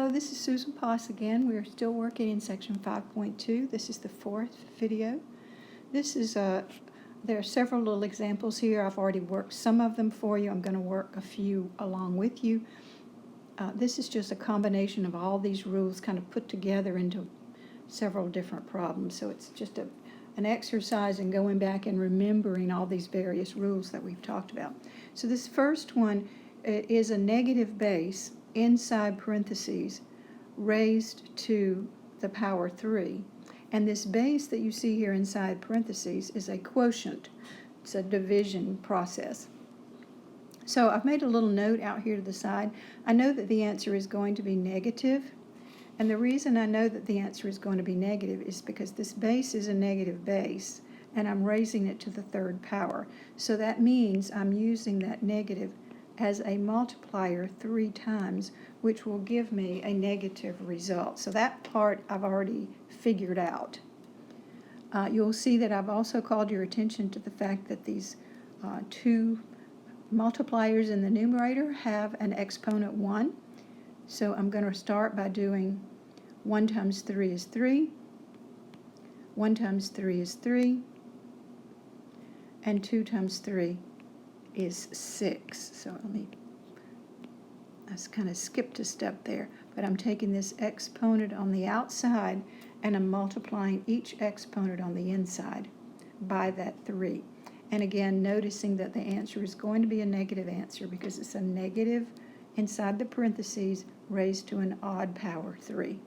Hello, this is Susan Poss again. We are still working in section 5.2. This is the fourth video. This is there are several little examples here. I've already worked some of them for you. I'm going to work a few along with you. This is just a combination of all these rules kind of put together into several different problems. So it's just an exercise in going back and remembering all these various rules that we've talked about. So this first one is a negative base inside parentheses raised to the power 3. And this base that you see here inside parentheses is a quotient. It's a division process. So I've made a little note out here to the side. I know that the answer is going to be negative. And the reason I know that the answer is going to be negative is because this base is a negative base, and I'm raising it to the third power. So that means I'm using that negative as a multiplier 3 times, which will give me a negative result. So that part I've already figured out. You'll see that I've also called your attention to the fact that these two multipliers in the numerator have an exponent 1. So I'm going to start by doing 1 times 3 is 3, 1 times 3 is 3, and 2 times 3 is 6. So I kind of skipped a step there, but I'm taking this exponent on the outside and I'm multiplying each exponent on the inside by that 3. And again, noticing that the answer is going to be a negative answer because it's a negative inside the parentheses raised to an odd power 3.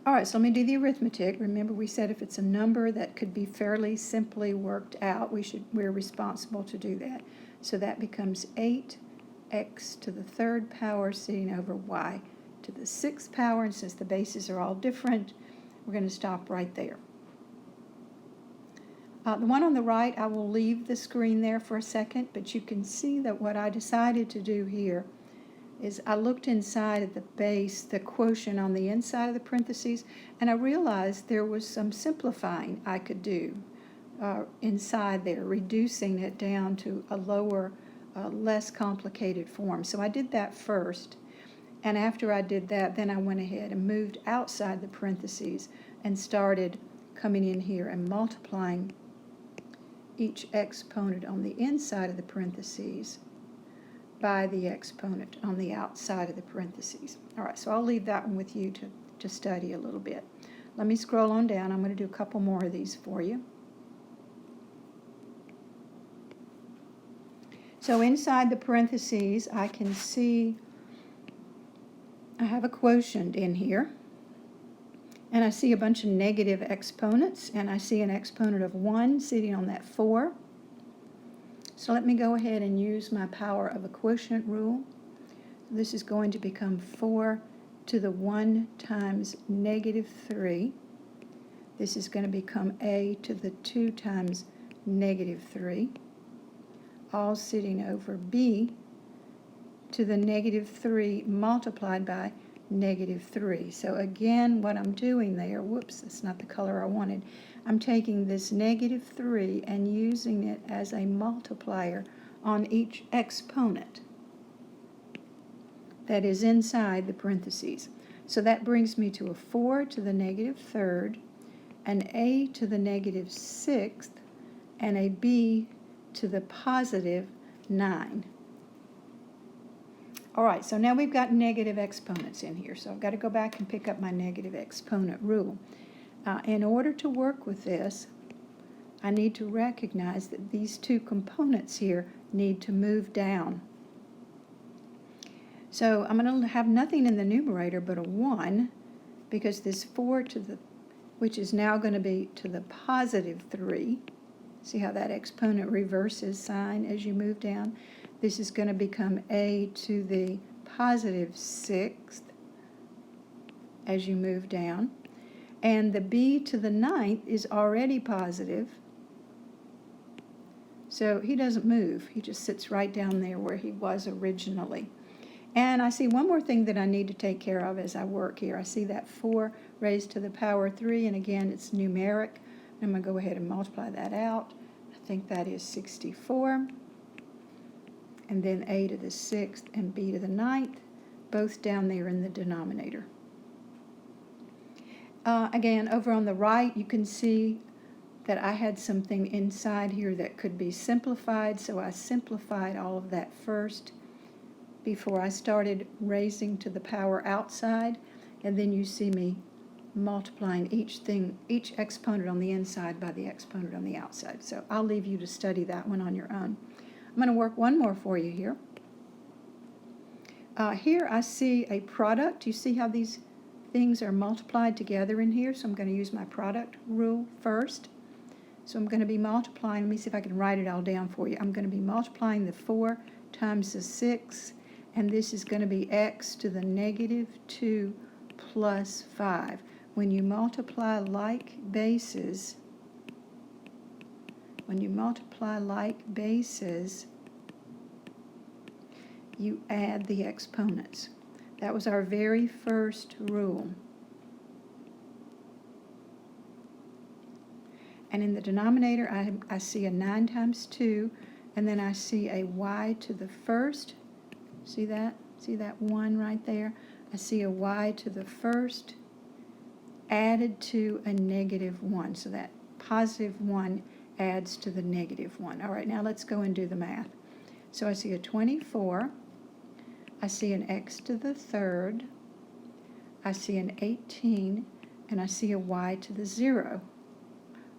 All right, so let me do the arithmetic. Remember, we said if it's a number that could be fairly simply worked out, we're responsible to do that. So that becomes 8x to the third power sitting over y to the 6th power. And since the bases are all different, we're going to stop right there. The one on the right, I will leave the screen there for a second, but you can see that what I decided to do here is I looked inside at the base, the quotient on the inside of the parentheses, and I realized there was some simplifying I could do inside there, reducing it down to a lower, less complicated form. So I did that first, and after I did that, then I went ahead and moved outside the parentheses and started coming in here and multiplying each exponent on the inside of the parentheses by the exponent on the outside of the parentheses. All right, so I'll leave that one with you to study a little bit. Let me scroll on down. I'm going to do a couple more of these for you. So inside the parentheses, I can see I have a quotient in here. And I see a bunch of negative exponents, and I see an exponent of 1 sitting on that 4. So let me go ahead and use my power of a quotient rule. This is going to become 4 to the 1 times negative 3. This is going to become a to the 2 times negative 3, all sitting over b to the negative 3 multiplied by negative 3. So again, what I'm doing there, whoops, that's not the color I wanted. I'm taking this negative 3 and using it as a multiplier on each exponent that is inside the parentheses. So that brings me to a 4 to the negative 3rd, an a to the negative 6th, and a b to the positive 9. All right, so now we've got negative exponents in here, so I've got to go back and pick up my negative exponent rule. In order to work with this, I need to recognize that these two components here need to move down. So I'm going to have nothing in the numerator but a 1, because this 4 to the, which is now going to be to the positive 3. See how that exponent reverses sign as you move down? This is going to become a to the positive 6th as you move down. And the b to the 9th is already positive. So he doesn't move. He just sits right down there where he was originally. And I see one more thing that I need to take care of as I work here. I see that 4 raised to the power 3, and again, it's numeric. I'm going to go ahead and multiply that out. I think that is 64. and then a to the 6th and b to the 9th, both down there in the denominator. Again, over on the right, you can see that I had something inside here that could be simplified, so I simplified all of that first before I started raising to the power outside, and then you see me multiplying each exponent on the inside by the exponent on the outside. So I'll leave you to study that one on your own. I'm going to work one more for you here. Here I see a product. You see how these things are multiplied together in here? So I'm going to use my product rule first. So I'm going to be multiplying. Let me see if I can write it all down for you. I'm going to be multiplying the 4 times the 6, and this is going to be x to the negative 2 plus 5. When you multiply like bases, you add the exponents. That was our very first rule. And in the denominator, I see a 9 times 2, and then I see a y to the first. See that? See that 1 right there? I see a y to the first added to a negative 1. So that positive 1 adds to the negative 1. All right, now let's go and do the math. So I see a 24. I see an x to the 3rd. I see an 18. And I see a y to the 0.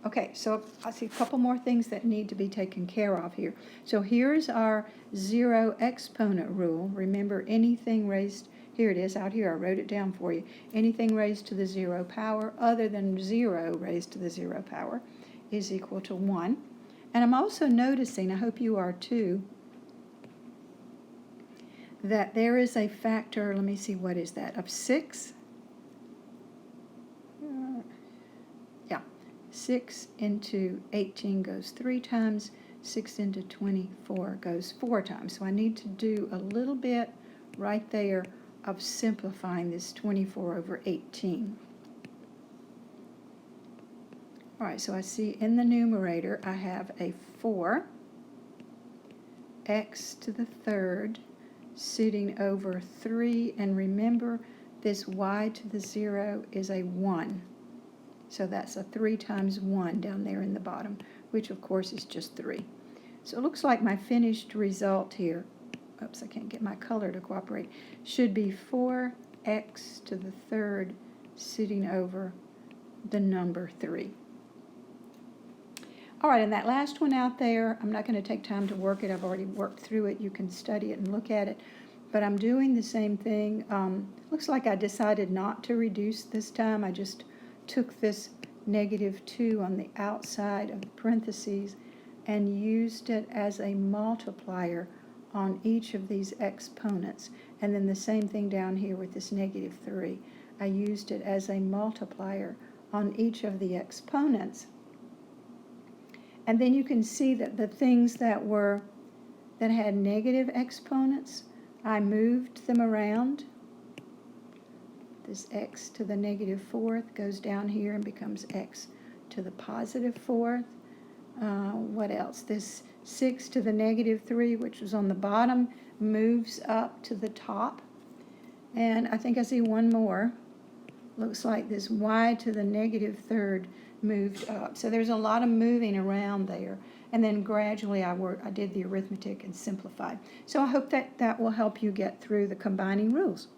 Okay, so I see a couple more things that need to be taken care of here. So here's our 0 exponent rule. Remember, anything raised, here it is out here, I wrote it down for you. Anything raised to the 0 power other than 0 raised to the 0 power is equal to 1. And I'm also noticing, I hope you are too, that there is a factor, let me see, what is that, of 6? 6 into 18 goes 3 times, 6 into 24 goes 4 times. So I need to do a little bit right there of simplifying this 24 over 18. All right, so I see in the numerator I have a 4 x to the 3rd sitting over 3, and remember this y to the 0 is a 1. So that's a 3 times 1 down there in the bottom, which of course is just 3. So it looks like my finished result here, oops, I can't get my color to cooperate, should be 4x to the 3rd sitting over the number 3. All right, and that last one out there, I'm not going to take time to work it. I've already worked through it. You can study it and look at it. But I'm doing the same thing. Looks like I decided not to reduce this time. I just took this negative 2 on the outside of the parentheses and used it as a multiplier on each of these exponents. And then the same thing down here with this negative 3. I used it as a multiplier on each of the exponents. And then you can see that the things that had negative exponents, I moved them around. This x to the negative 4th goes down here and becomes x to the positive 4th. What else? This 6 to the negative 3, which was on the bottom, moves up to the top. And I think I see one more. Looks like this y to the negative 3rd moved up. So there's a lot of moving around there. And then gradually I did the arithmetic and simplified. So I hope that will help you get through the combining rules.